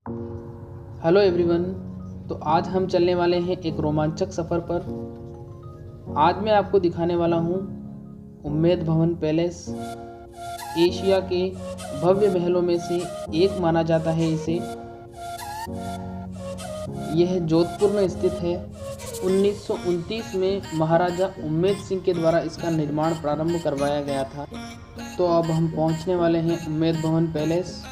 Hello everyone. तो आज हम चलने वाले हैं एक रोमांचक सफ़र पर। आज मैं आपको दिखाने वाला हूँ उम्मेद भवन पैलेस। एशिया के भव्य महलों में से एक माना जाता है इसे। यह जोधपुर में स्थित है। 1929 में महाराजा उम्मेद सिंह के द्वारा इसका निर्माण प्रारंभ करवाया गया था। तो अब हम पहुँचने वाले हैं उम्मेद भवन पैलेस।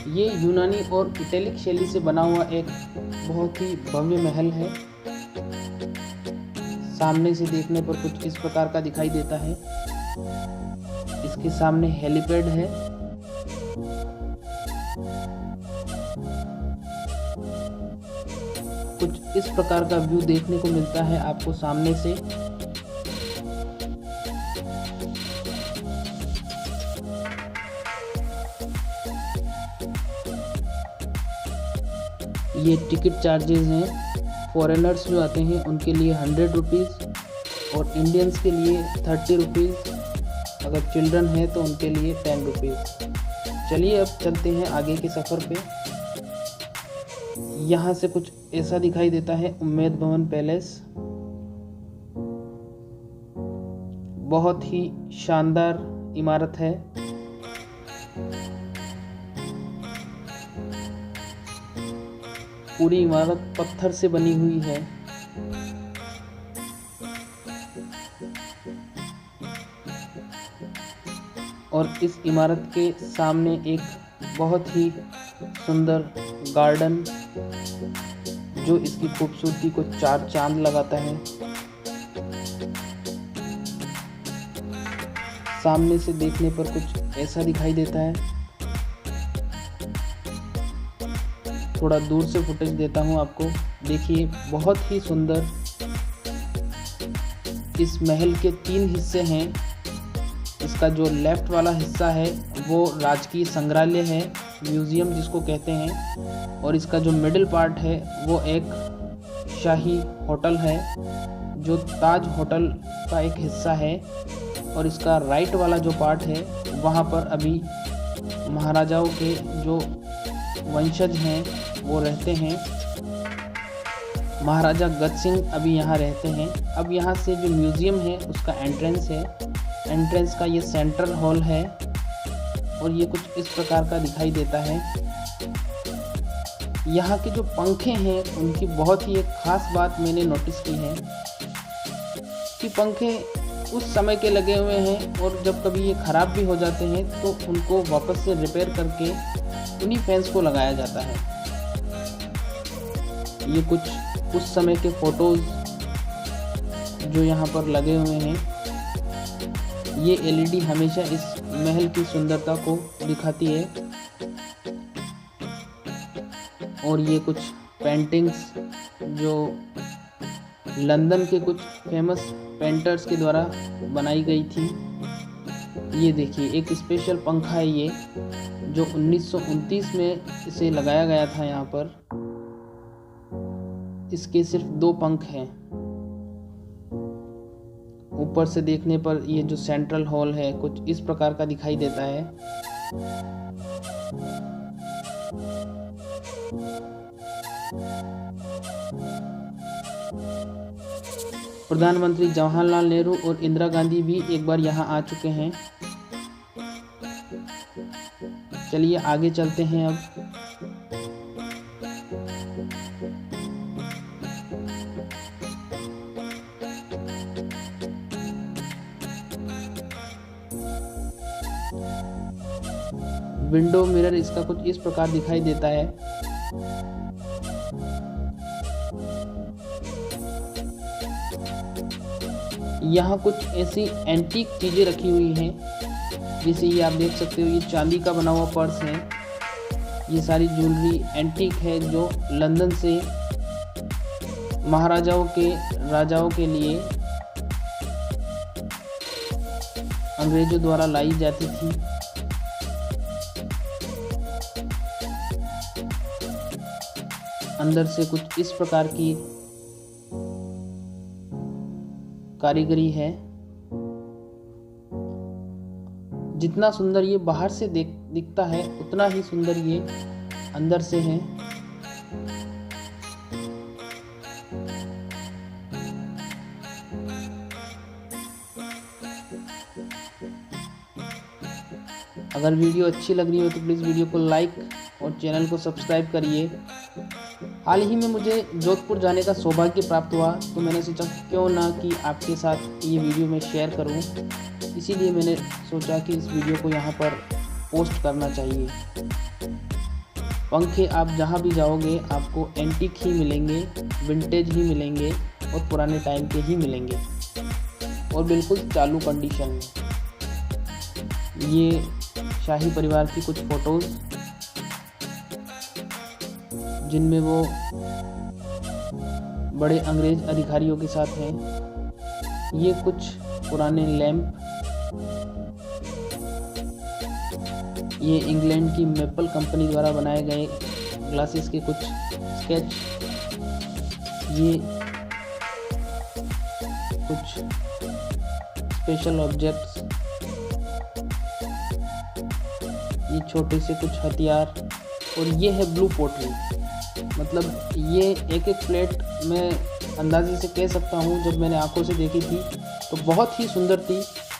ये यूनानी और इटैलिक शैली से बना हुआ एक बहुत ही भव्य महल है। सामने से देखने पर कुछ इस प्रकार का दिखाई देता है। इसके सामने हेलीपैड है। कुछ इस प्रकार का व्यू देखने को मिलता है आपको सामने से। ये टिकट चार्जेस हैं। फॉरेनर्स जो आते हैं उनके लिए 100 रुपीज़ और इंडियंस के लिए 30 रुपीज़। अगर चिल्ड्रन है तो उनके लिए 10 रुपीज़। चलिए अब चलते हैं आगे के सफ़र पे। यहाँ से कुछ ऐसा दिखाई देता है उम्मेद भवन पैलेस। बहुत ही शानदार इमारत है। पूरी इमारत पत्थर से बनी हुई है। और इस इमारत के सामने एक बहुत ही सुंदर गार्डन जो इसकी खूबसूरती को चार चांद लगाता है। सामने से देखने पर कुछ ऐसा दिखाई देता है। थोड़ा दूर से फुटेज देता हूँ आपको। देखिए बहुत ही सुंदर। इस महल के 3 हिस्से हैं। इसका जो लेफ्ट वाला हिस्सा है वो राजकीय संग्रहालय है, म्यूजियम जिसको कहते हैं। और इसका जो मिडिल पार्ट है वो एक शाही होटल है जो ताज होटल का एक हिस्सा है। और इसका राइट वाला जो पार्ट है वहाँ पर अभी महाराजाओं के जो वंशज हैं वो रहते हैं। महाराजा गज सिंह अभी यहाँ रहते हैं। अब यहाँ से जो म्यूज़ियम है उसका एंट्रेंस है। एंट्रेंस का ये सेंट्रल हॉल है और ये कुछ इस प्रकार का दिखाई देता है। यहाँ के जो पंखे हैं उनकी बहुत ही एक ख़ास बात मैंने नोटिस की है कि पंखे उस समय के लगे हुए हैं और जब कभी ये ख़राब भी हो जाते हैं तो उनको वापस से रिपेयर करके उन्हीं फैंस को लगाया जाता है। ये कुछ उस समय के फोटोज़ जो यहाँ पर लगे हुए हैं। ये एलईडी हमेशा इस महल की सुंदरता को दिखाती है। और ये कुछ पेंटिंग्स जो लंदन के कुछ फेमस पेंटर्स के द्वारा बनाई गई थी। ये देखिए एक स्पेशल पंखा है ये जो 1929 में इसे लगाया गया था यहाँ पर। इसके सिर्फ 2 पंख हैं। ऊपर से देखने पर ये जो सेंट्रल हॉल है कुछ इस प्रकार का दिखाई देता है। प्रधानमंत्री जवाहरलाल नेहरू और इंदिरा गांधी भी एक बार यहाँ आ चुके हैं। चलिए आगे चलते हैं अब। विंडो मिरर इसका कुछ इस प्रकार दिखाई देता है। यहाँ कुछ ऐसी एंटीक चीज़ें रखी हुई हैं जैसे ये आप देख सकते हो। ये चांदी का बना हुआ पर्स है। ये सारी ज्वेलरी एंटीक है जो लंदन से महाराजाओं के राजाओं के लिए अंग्रेजों द्वारा लाई जाती थी। अंदर से कुछ इस प्रकार की कारीगरी है। जितना सुंदर ये बाहर से दिखता है उतना ही सुंदर ये अंदर से हैं। अगर वीडियो अच्छी लग रही हो तो प्लीज़ वीडियो को लाइक और चैनल को सब्सक्राइब करिए। हाल ही में मुझे जोधपुर जाने का सौभाग्य प्राप्त हुआ, तो मैंने सोचा क्यों ना कि आपके साथ ये वीडियो मैं शेयर करूं। इसीलिए मैंने सोचा कि इस वीडियो को यहाँ पर पोस्ट करना चाहिए। पंखे आप जहाँ भी जाओगे आपको एंटीक ही मिलेंगे, विंटेज ही मिलेंगे और पुराने टाइम के ही मिलेंगे और बिल्कुल चालू कंडीशन में। ये शाही परिवार की कुछ फ़ोटोज़ जिनमें वो बड़े अंग्रेज अधिकारियों के साथ हैं। ये कुछ पुराने लैंप, ये इंग्लैंड की मेपल कंपनी द्वारा बनाए गए ग्लासेस के कुछ स्केच, ये कुछ स्पेशल ऑब्जेक्ट्स, ये छोटे से कुछ हथियार और ये है ब्लू पोटरी। मतलब ये एक एक प्लेट मैं अंदाजे से कह सकता हूँ, जब मैंने आंखों से देखी थी तो बहुत ही सुंदर थी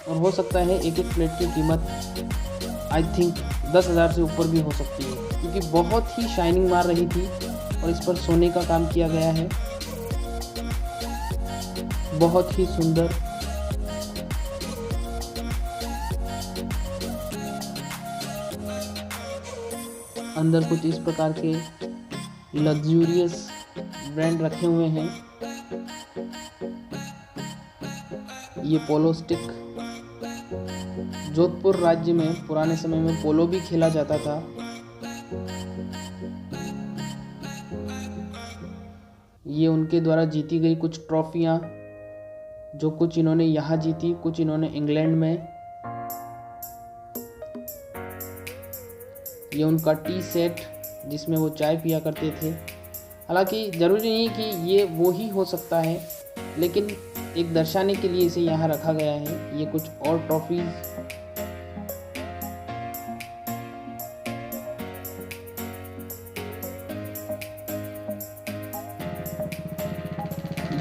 और हो सकता है एक एक प्लेट की कीमत आई थिंक 10,000 से ऊपर भी हो सकती है, क्योंकि बहुत ही शाइनिंग मार रही थी और इस पर सोने का काम किया गया है। बहुत ही सुंदर। अंदर कुछ इस प्रकार के लग्जूरियस ब्रांड रखे हुए हैं। ये पोलो स्टिक, जोधपुर राज्य में पुराने समय में पोलो भी खेला जाता था। ये उनके द्वारा जीती गई कुछ ट्रॉफियां, जो कुछ इन्होंने यहाँ जीती, कुछ इन्होंने इंग्लैंड में। ये उनका टी सेट जिसमें वो चाय पिया करते थे। हालांकि ज़रूरी नहीं कि ये वो ही हो सकता है, लेकिन एक दर्शाने के लिए इसे यहाँ रखा गया है। ये कुछ और ट्रॉफीज,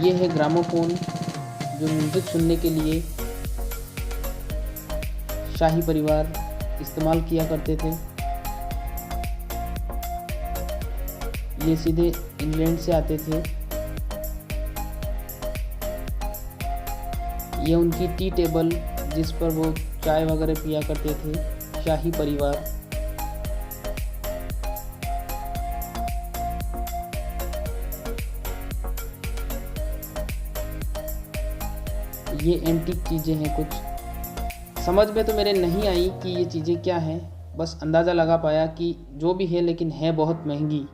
ये है ग्रामोफोन जो म्यूजिक सुनने के लिए शाही परिवार इस्तेमाल किया करते थे। ये सीधे इंग्लैंड से आते थे। ये उनकी टी टेबल जिस पर वो चाय वगैरह पिया करते थे, शाही परिवार। ये एंटीक चीज़ें हैं कुछ। समझ में तो मेरे नहीं आई कि ये चीज़ें क्या हैं, बस अंदाज़ा लगा पाया कि जो भी है, लेकिन है बहुत महंगी।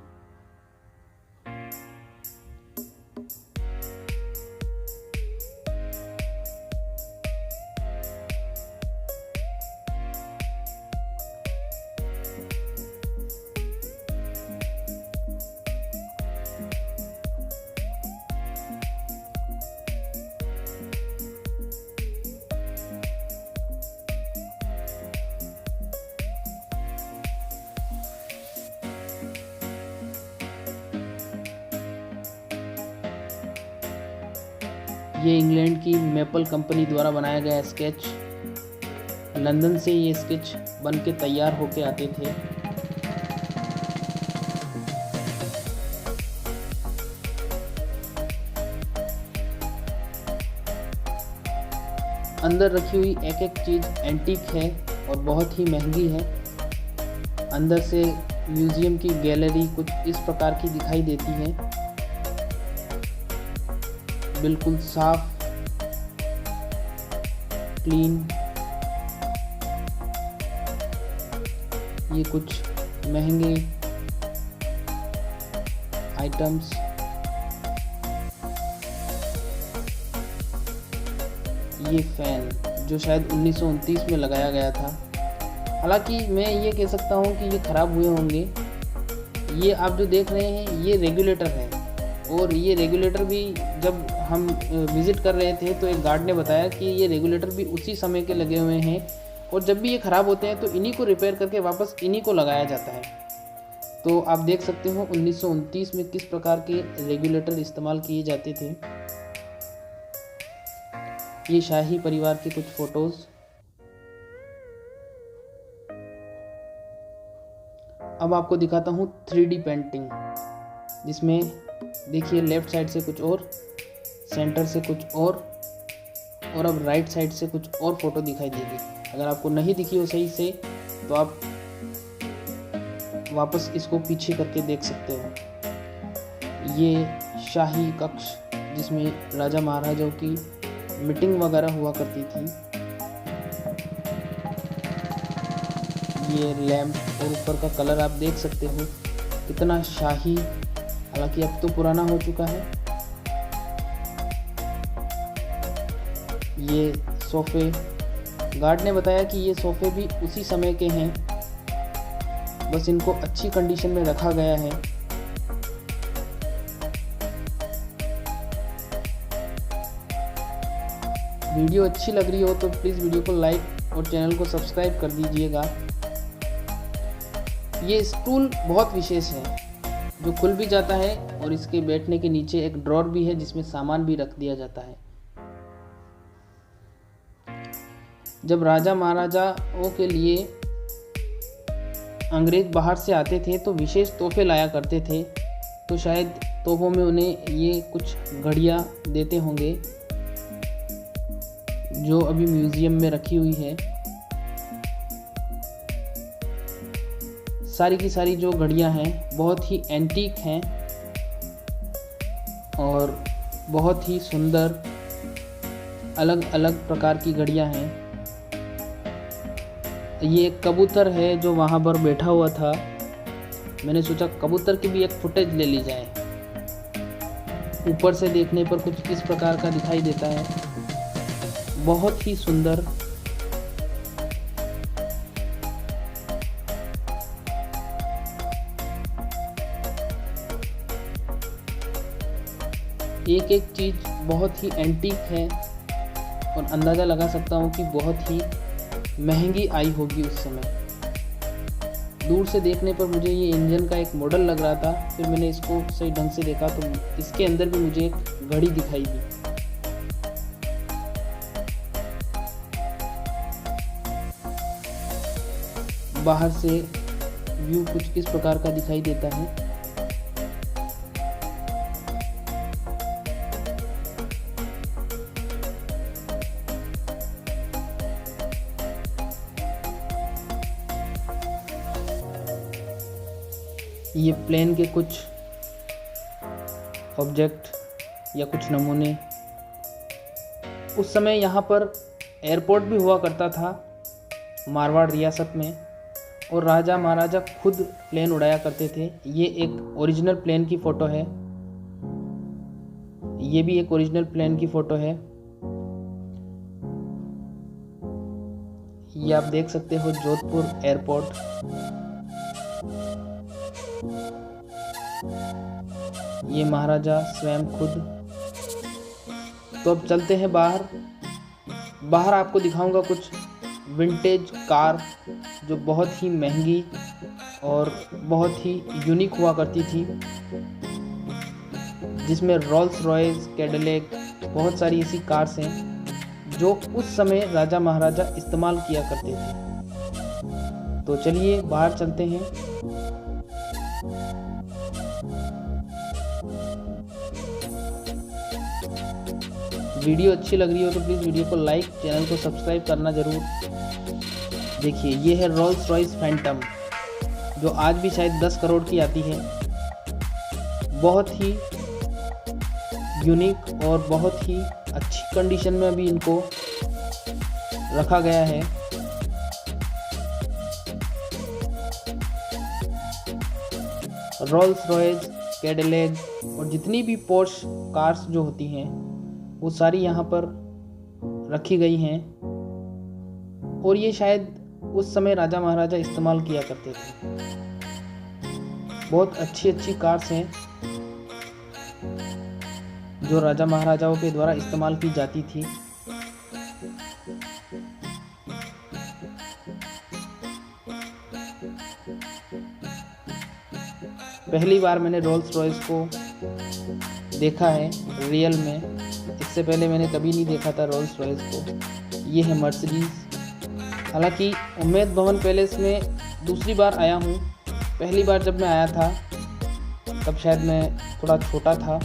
ये इंग्लैंड की मेपल कंपनी द्वारा बनाया गया स्केच। लंदन से ये स्केच बन के तैयार होके आते थे। अंदर रखी हुई एक एक चीज़ एंटीक है और बहुत ही महंगी है। अंदर से म्यूज़ियम की गैलरी कुछ इस प्रकार की दिखाई देती है, बिल्कुल साफ, क्लीन। ये कुछ महंगे आइटम्स। ये फैन जो शायद 1929 में लगाया गया था। हालांकि मैं ये कह सकता हूँ कि ये ख़राब हुए होंगे। ये आप जो देख रहे हैं ये रेगुलेटर है, और ये रेगुलेटर भी जब हम विज़िट कर रहे थे तो एक गार्ड ने बताया कि ये रेगुलेटर भी उसी समय के लगे हुए हैं, और जब भी ये ख़राब होते हैं तो इन्हीं को रिपेयर करके वापस इन्हीं को लगाया जाता है। तो आप देख सकते हो 1929 में किस प्रकार के रेगुलेटर इस्तेमाल किए जाते थे। ये शाही परिवार के कुछ फोटोज। अब आपको दिखाता हूँ 3D पेंटिंग, जिसमें देखिए लेफ्ट साइड से कुछ और, सेंटर से कुछ और अब राइट साइड से कुछ और फोटो दिखाई देगी। अगर आपको नहीं दिखी हो सही से तो आप वापस इसको पीछे करके देख सकते हो। ये शाही कक्ष जिसमें राजा महाराजाओं की मीटिंग वगैरह हुआ करती थी। ये लैंप और ऊपर का कलर आप देख सकते हो कितना शाही, हालांकि अब तो पुराना हो चुका है। ये सोफे, गार्ड ने बताया कि ये सोफे भी उसी समय के हैं, बस इनको अच्छी कंडीशन में रखा गया है। वीडियो अच्छी लग रही हो तो प्लीज़ वीडियो को लाइक और चैनल को सब्सक्राइब कर दीजिएगा। ये स्टूल बहुत विशेष है जो खुल भी जाता है और इसके बैठने के नीचे एक ड्रॉर भी है जिसमें सामान भी रख दिया जाता है। जब राजा महाराजाओं के लिए अंग्रेज बाहर से आते थे तो विशेष तोहफे लाया करते थे, तो शायद तोहफों में उन्हें ये कुछ घड़ियाँ देते होंगे जो अभी म्यूज़ियम में रखी हुई है। सारी की सारी जो घड़ियाँ हैं बहुत ही एंटीक हैं और बहुत ही सुंदर अलग अलग प्रकार की घड़ियाँ हैं। ये एक कबूतर है जो वहाँ पर बैठा हुआ था, मैंने सोचा कबूतर की भी एक फुटेज ले ली जाए। ऊपर से देखने पर कुछ इस प्रकार का दिखाई देता है, बहुत ही सुंदर। एक एक चीज़ बहुत ही एंटीक है और अंदाज़ा लगा सकता हूँ कि बहुत ही महंगी आई होगी उस समय। दूर से देखने पर मुझे ये इंजन का एक मॉडल लग रहा था, फिर मैंने इसको सही ढंग से देखा तो इसके अंदर भी मुझे एक घड़ी दिखाई दी। बाहर से व्यू कुछ इस प्रकार का दिखाई देता है। ये प्लेन के कुछ ऑब्जेक्ट या कुछ नमूने। उस समय यहाँ पर एयरपोर्ट भी हुआ करता था मारवाड़ रियासत में, और राजा महाराजा खुद प्लेन उड़ाया करते थे। ये एक ओरिजिनल प्लेन की फ़ोटो है, ये भी एक ओरिजिनल प्लेन की फ़ोटो है। ये आप देख सकते हो जोधपुर एयरपोर्ट। ये महाराजा स्वयं खुद। तो अब चलते हैं बाहर। बाहर आपको दिखाऊंगा कुछ विंटेज कार जो बहुत ही महंगी और बहुत ही यूनिक हुआ करती थी, जिसमें रोल्स रॉयस, कैडिलैक, बहुत सारी ऐसी कार्स हैं जो उस समय राजा महाराजा इस्तेमाल किया करते थे। तो चलिए बाहर चलते हैं। वीडियो अच्छी लग रही हो तो प्लीज़ वीडियो को लाइक, चैनल को सब्सक्राइब करना ज़रूर। देखिए ये है रोल्स रॉयस फैंटम जो आज भी शायद 10 करोड़ की आती है। बहुत ही यूनिक और बहुत ही अच्छी कंडीशन में अभी इनको रखा गया है। रोल्स रॉयस, कैडिलैक और जितनी भी पोर्श कार्स जो होती हैं वो सारी यहाँ पर रखी गई हैं, और ये शायद उस समय राजा महाराजा इस्तेमाल किया करते थे। बहुत अच्छी अच्छी कार्स हैं जो राजा महाराजाओं के द्वारा इस्तेमाल की जाती थी। पहली बार मैंने रोल्स रॉयस को देखा है रियल में। इससे पहले मैंने कभी नहीं देखा था रोल्स रॉयस को। ये है मर्सिडीज़। हालांकि उम्मेद भवन पैलेस में दूसरी बार आया हूँ। पहली बार जब मैं आया था तब शायद मैं थोड़ा छोटा था।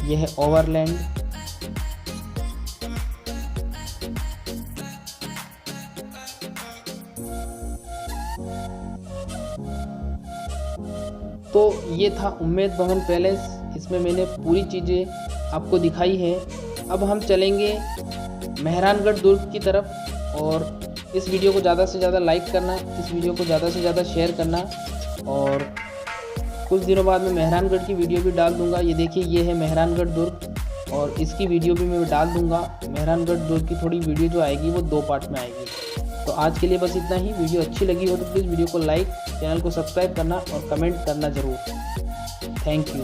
यह है ओवरलैंड। तो ये था उम्मेद भवन पैलेस। इसमें मैंने पूरी चीज़ें आपको दिखाई है। अब हम चलेंगे मेहरानगढ़ दुर्ग की तरफ। और इस वीडियो को ज़्यादा से ज़्यादा लाइक करना, इस वीडियो को ज़्यादा से ज़्यादा शेयर करना। और कुछ दिनों बाद मैं मेहरानगढ़ की वीडियो भी डाल दूंगा। ये देखिए, ये है मेहरानगढ़ दुर्ग और इसकी वीडियो भी मैं डाल दूंगा। मेहरानगढ़ दुर्ग की थोड़ी वीडियो जो आएगी वो 2 पार्ट में आएगी। तो आज के लिए बस इतना ही। वीडियो अच्छी लगी हो तो प्लीज़ वीडियो को लाइक, चैनल को सब्सक्राइब करना और कमेंट करना ज़रूर। Thank you.